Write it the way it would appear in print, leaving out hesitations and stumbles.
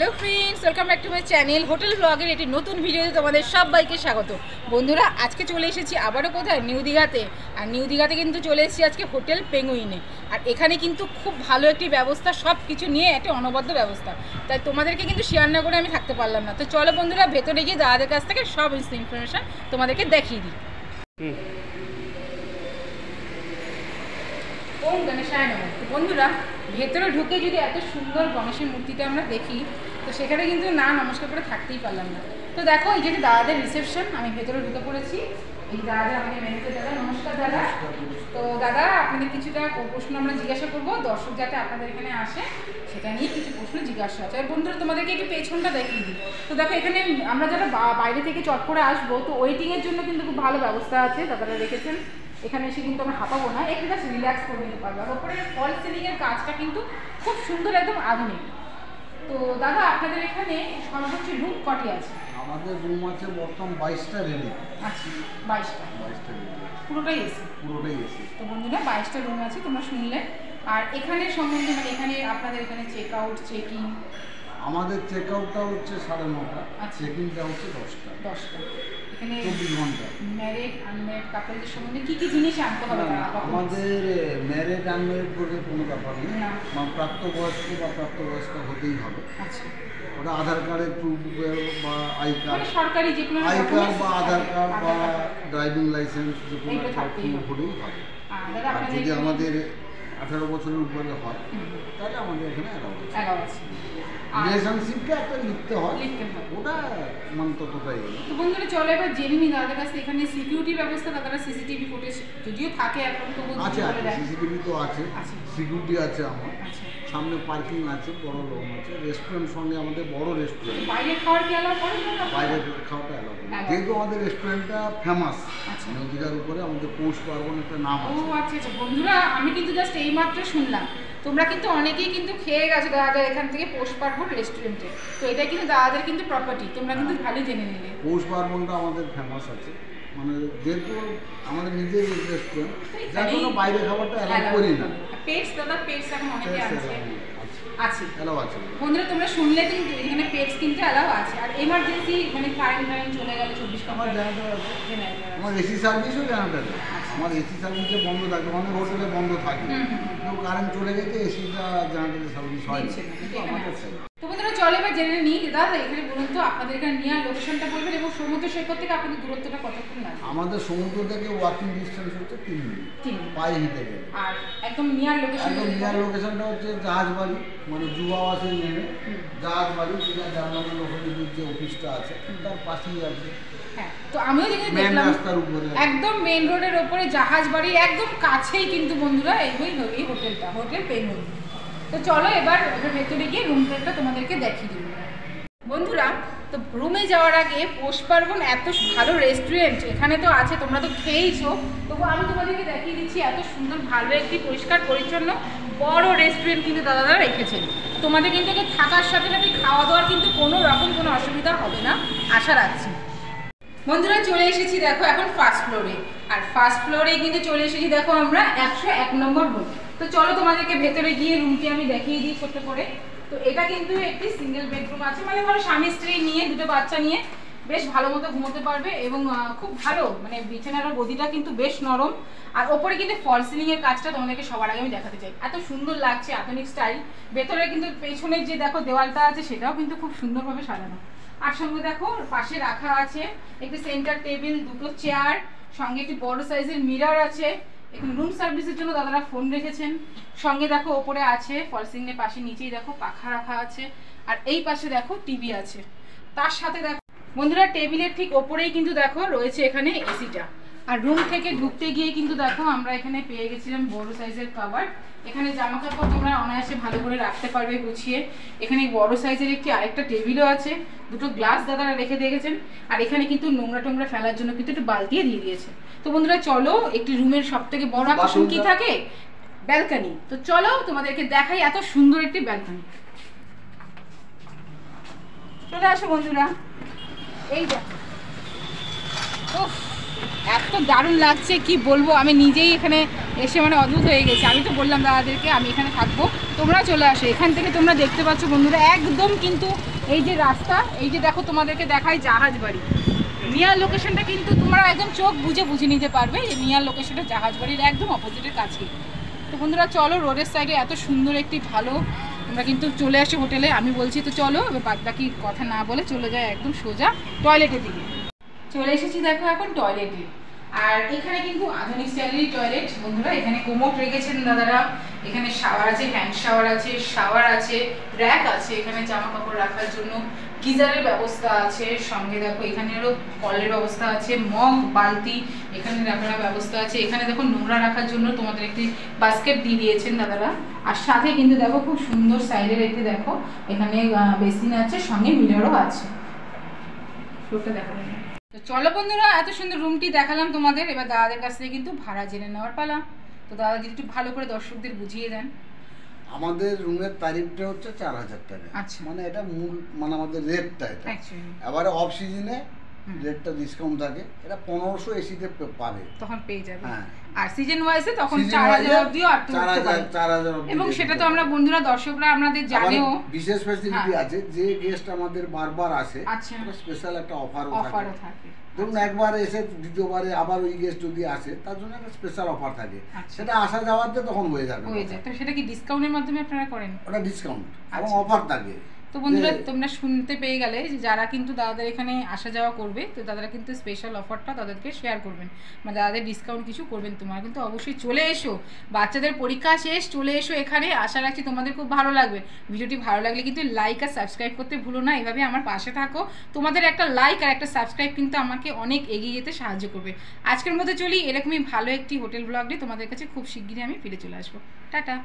Hello friends welcome back to my channel hotel blogger एक नतून भिडियोते तुम्हारे सबाइके स्वागत। बंधुरा आज के चले एसेছি আবারও কোথায় নিউ দীঘাতে। আর নিউ দীঘাতে কিন্তু চলে এসেছি আজকে হোটেল পেঙ্গুইনে। আর এখানে কিন্তু খুব ভালো একটি ব্যবস্থা, সব কিছু নিয়ে একটা অনবদ্য ব্যবস্থা, তাই তোমাদেরকে কিন্তু শেয়ার না করে আমি থাকতে পারলাম না। তো চলো বন্ধুরা ভেতরে গিয়ে দাদাদের কাছ থেকে সব ইনফরমেশন তোমাদেরকে দেখিয়ে দিই। ওম গণেশায় নমঃ। তো বন্ধুরা ভেতরে ঢুকে যদি এত সুন্দর গণেশের মূর্তিটা আমরা দেখি তো সেখানে কিন্তু না নমস্কার করে থাকতেই পারলাম না। তো দেখো এই যে দাদাদের রিসেপশন, আমি ভেতরে ঢুকে পড়েছি। এই দাদা আমাকে মেনুতে দাদা নমস্কার দাদা। তো দাদা আপনাদের কিছুটা প্রশ্ন আমরা জিজ্ঞাসা করবো, দর্শক যাতে আপনাদের এখানে আসে সেটা নিয়ে কিছু প্রশ্ন জিজ্ঞাসা আছে। আর বন্ধুরা তোমাদেরকে একটু পেছনটা দেখিয়ে দিই। তো দেখো এখানে আমরা যারা বাইরে থেকে চট করে আসবো তো ওয়েটিংয়ের জন্য কিন্তু খুব ভালো ব্যবস্থা আছে, দাদারা রেখেছেন। এখানে এসে কিন্তু আমরা হাঁপাবো না, একটু জাস্ট রিল্যাক্স করে নিতে পারবো। আর ওপরে ফল সিলিংয়ের কাজটা কিন্তু খুব সুন্দর, একদম আধুনিক। তো দাদা আপনাদের এখানে সর্বোচ্চ রুম কটি আছে? আমাদের রুম আছে বর্তমান 22টা রেডি। আচ্ছা 22টা রেডি, পুরোটাই এসি? পুরোটাই এসি। তো বন্ধুরা 22টা রুম আছে তোমরা শুনলে। আর এখানে সম্বন্ধে মানে এখানে আপনাদের এখানে চেক আউট চেকিং? আমাদের চেক আউটটা হচ্ছে 9:30, চেক ইনটা হচ্ছে 10টা। এখানে 24 ঘন্টা। ম্যারিড আনম্যারিড কাপলদের সম্বন্ধে কি কি জিনিস আনতে হবে? আমাদের ম্যারিড আনম্যারিড বলে কোনো ব্যাপার নেই, মানে প্রাপ্তবয়স্ক বা প্রাপ্তবয়স্ক হতেই হবে। আচ্ছা, ওটা আধার কার্ডের প্রুফ বা আই কার্ড, সরকারি যে কোনো আই কার্ড বা আধার কার্ড বা ড্রাইভিং লাইসেন্স যে কোনো একটা প্রুফ হলেই হবে। আর যদি আমাদের 18 বছরের উপরে হয় তাহলে আমাদের এখানে অ্যালাউ আছে। রিলেশনশিপটা একটা লিখতে হয়, ওটা মানে ততটাই। তো বন্ধুরা চলো এবার জেনে নিই দাদার কাছে এখানে সিকিউরিটি ব্যবস্থা, দাদারা সিসিটিভি ফুটেজ যদিও থাকে এখন তো আছে, সিসিটিভি তো আছে, সিকিউরিটি আছে আমার। সামনে পার্কিং আছে, বড় রুম আছে, রেস্টুরেন্ট সঙ্গে আমাদের বড় রেস্টুরেন্ট। বাইরে খাওয়ার কি অ্যালাউ করে না? বাইরে খাওয়াটা অ্যালাউ করে, যেহেতু আমাদের রেস্টুরেন্টটা ফেমাস নদীটার উপরে, আমাদের পৌষ পার্বণ একটা নাম আছে। ও আচ্ছা আচ্ছা। বন্ধুরা আমি কিন্তু জাস্ট এইমাত্র শুনলাম, তোমরা কিন্তু অনেকেই কিন্তু খেয়ে গেছো দাদাদের এখান থেকে পৌষ পার্বণ রেস্টুরেন্টে। তো এটা কিন্তু দাদাদের কিন্তু প্রপার্টি, তোমরা কিন্তু ভালোই জেনে নিলে। পৌষ পার্বণটা আমাদের ফেমাস আছে, মানে যেহেতু আমাদের নিজের রেস্টুরেন্ট, যার জন্য বাইরে খাবারটা অ্যালাউ করি না। পেটস দাদা, পেটস এখন অনেকে আছে আছে অ্যালাউ আছে। বন্ধুরা তোমরা শুনলে কিন্তু এখানে পেটস কিন্তু অ্যালাউ আছে। আর এমার্জেন্সি মানে কারেন্ট চলে গেলে 24 ঘন্টা আমার জেনারেটর আছে, আমার এসি সার্ভিসও জেনারেটর। আমার এসি সার্ভিসে বন্ধ থাকে, অনেক হোটেলে বন্ধ থাকে, কিন্তু কারেন্ট চলে গেছে এসিটা জেনারেটর সার্ভিস হয়। তো বন্ধুরা চলে এবার জেনে নিই দাদা এখানে বলুন তো আপনাদের এখানে নিয়ার লোকেশনটা বলবেন এবং সমুদ্র সৈকত থেকে আপনাদের দূরত্বটা কতক্ষণ লাগে? আমাদের সমুদ্র থেকে ওয়াকিং ডিস্টেন্স হচ্ছে 3 মিনিট, পায়ে হেঁটে গেলে। আর একদম নিয়ার লোকেশন? একদম নিয়ার লোকেশনটা হচ্ছে জাহাজবাড়ি, মানে যুব আবাসে নেমে জাহাজবাড়ি, যেটা জার্মানের ওখানে যে অফিসটা আছে তার পাশেই আছে। হ্যাঁ, তো আমিও দেখলাম মেইন রাস্তার উপরে, একদম মেইন রোডের উপরে জাহাজবাড়ির একদম কাছেই কিন্তু বন্ধুরা এই হোটেলটা, হোটেল পেঙ্গুইন। তো চলো এবার ভেতরে গিয়ে রুম প্লেটটা তোমাদেরকে দেখিয়ে দিই বন্ধুরা। তো রুমে যাওয়ার আগে পৌষ পার্বণ এত ভালো রেস্টুরেন্ট এখানে তো আছে, তোমরা তো খেয়েইছো, তবু আমি তোমাদেরকে দেখিয়ে দিচ্ছি এত সুন্দর ভালো একটি পরিষ্কার পরিচ্ছন্ন বড় রেস্টুরেন্ট কিন্তু দাদারা রেখেছেন। তোমাদের কিন্তু থাকার সাথে সাথে খাওয়া দাওয়ার কিন্তু কোনো রকম কোনো অসুবিধা হবে না আশা রাখছি। বন্ধুরা চলে এসেছি দেখো এখন ফার্স্ট ফ্লোরে, আর ফার্স্ট ফ্লোরে কিন্তু চলে এসেছি দেখো আমরা 101 নম্বর রুম। তো চলো তোমাদেরকে ভেতরে গিয়ে রুমটি আমি দেখিয়ে দিই ছোট্ট করে। তো এটা কিন্তু একটি সিঙ্গেল বেডরুম আছে, মানে ধরো স্বামী স্ত্রী নিয়ে দুটো বাচ্চা নিয়ে বেশ ভালো মতো ঘুমোতে পারবে এবং খুব ভালো মানে বিছানার গদিটা কিন্তু বেশ নরম। আর ওপরে কিন্তু ফল সিলিংয়ের কাজটা তোমাদেরকে সবার আগে আমি দেখাতে চাই, এত সুন্দর লাগছে আধুনিক স্টাইল। ভেতরে কিন্তু পেছনের যে দেখো দেওয়ালটা আছে সেটাও কিন্তু খুব সুন্দরভাবে সাজানো। আর সঙ্গে দেখো পাশে রাখা আছে একটি সেন্টার টেবিল, দুটো চেয়ার, সঙ্গে একটি বড় সাইজের মিরর আছে। এখানে রুম সার্ভিসের জন্য দাদারা ফোন রেখেছেন। সঙ্গে দেখো ওপরে আছে ফল সিলিংয়ের পাশে নিচেই দেখো পাখা রাখা আছে। আর এই পাশে দেখো টিভি আছে, তার সাথে দেখো বন্ধুরা টেবিলের ঠিক ওপরেই কিন্তু দেখো রয়েছে এখানে এসিটা। আর রুম থেকে ঢুকতে গিয়ে কিন্তু দেখো আমরা এখানে পেয়ে গেছিলাম বড় সাইজের কভার। এখানে জামা কাপড় তোমরা অনায়াসে ভালো করে রাখতে পারবে গুছিয়ে। এখানে বড় সাইজের একটি আরেকটা টেবিলও আছে, দুটো গ্লাস দাদারা রেখে দিয়েছেন। আর এখানে কিন্তু নোংরা টোংরা ফেলার জন্য কিন্তু একটু বালতিও দিয়ে দিয়েছে। তো বন্ধুরা চলো একটি রুমের সব থেকে বড় আকর্ষণ কি থাকে? ব্যালকনি। তো চলো তোমাদেরকে দেখাই এত সুন্দর একটি ব্যালকনি। চলে আসো বন্ধুরা, এই দেখো এত দারুণ লাগছে কি বলবো, আমি নিজেই এখানে এসে মানে অদ্ভুত হয়ে গেছে। আমি তো বললাম দাদাদেরকে আমি এখানে থাকবো, তোমরা চলে আসো। এখান থেকে তোমরা দেখতে পাচ্ছ বন্ধুরা একদম কিন্তু এই যে রাস্তা, এই যে দেখো তোমাদেরকে দেখাই জাহাজ বাড়ি, নিয়ার লোকেশনটা কিন্তু তোমরা একদম চোখ বুঝে নিতে পারবে যে নিয়ার লোকেশনটা জাহাজ বাড়ির একদম অপোজিটের কাছে। তো বন্ধুরা চলো, রোডের সাইডে এত সুন্দর একটি ভালো আমরা কিন্তু চলে আসি হোটেলে। আমি বলছি তো চলো, এবার বাদ বাকি কথা না বলে চলে যায় একদম সোজা টয়লেটের দিকে। চলে এসেছি দেখো এখন টয়লেটে। আর এখানে কিন্তু আধুনিক স্টাইলের টয়লেট বন্ধুরা। এখানে কোমোড রেখেছেন দাদারা, এখানে শাওয়ার আছে, হ্যান্ড শাওয়ার আছে, র্যাক আছে এখানে জামা কাপড় রাখার জন্য, গিজারের ব্যবস্থা আছে, সঙ্গে দেখো এখানেরও কলের ব্যবস্থা আছে, মগ বালতি এখানে রাখার ব্যবস্থা আছে। এখানে দেখো নোংরা রাখার জন্য তোমাদের একটি বাস্কেট দিয়ে দিয়েছেন দাদারা। আর সাথে কিন্তু দেখো খুব সুন্দর সাইডের একটি দেখো এখানে বেসিন আছে, সঙ্গে মিররও আছে। ফ্লোরটা দেখো। তো চলো বন্ধুরা, এত সুন্দর রুমটি দেখালাম তোমাদের, এবার দাদাদের কাছ থেকে কিন্তু ভাড়া জেনে নেওয়ার পালা। তো দাদা যদি একটু ভালো করে দর্শকদের বুঝিয়ে দেন। আমাদের রুমের তারিফটা হচ্ছে 4000 টাকা। আচ্ছা, মানে এটা মূল মানে আমাদের রেটটা এটা। এবারে অফ সিজনে রেটটা ডিসকাউন্ট থাকে, এটা 1500 এসিতে পাবে, তখন পেয়ে যাবে। হ্যাঁ, আর সিজন ওয়াইজে তখন 4000 অবধিও আর 4000 এবং সেটা তো আমরা বন্ধুরা দর্শকরা আমাদের জানেও। বিশেষ ফ্যাসিলিটি আছে, যে গেস্ট আমাদের বারবার আসে একটা স্পেশাল একটা অফারও থাকে। ধরুন একবার এসে দ্বিতীয়বারে আবার ওই গেস্ট যদি আসে তার জন্য একটা স্পেশাল অফার থাকে, সেটা আসা যাওয়াতে তখন হয়ে যাবে। তো সেটা কি ডিসকাউন্টের মাধ্যমে আপনারা করেন? ওটা ডিসকাউন্ট এবং অফার থাকে। তো বন্ধুরা তোমরা শুনতে পেয়ে গেলে যে যারা কিন্তু দাদাদের এখানে আসা যাওয়া করবে, তো দাদারা কিন্তু স্পেশাল অফারটা তাদেরকে শেয়ার করবেন, মানে দাদাদের ডিসকাউন্ট কিছু করবেন। তোমরা কিন্তু অবশ্যই চলে এসো, বাচ্চাদের পরীক্ষা শেষ, চলে এসো এখানে। আশা রাখছি তোমাদের খুব ভালো লাগবে। ভিডিওটি ভালো লাগলে কিন্তু লাইক আর সাবস্ক্রাইব করতে ভুলো না। এভাবে আমার পাশে থাকো, তোমাদের একটা লাইক আর একটা সাবস্ক্রাইব কিন্তু আমাকে অনেক এগিয়ে যেতে সাহায্য করবে। আজকের মধ্যে চলি, এরকমই ভালো একটি হোটেল ব্লগ নিয়ে তোমাদের কাছে খুব শিগগিরই আমি ফিরে চলে আসবো। টাটা।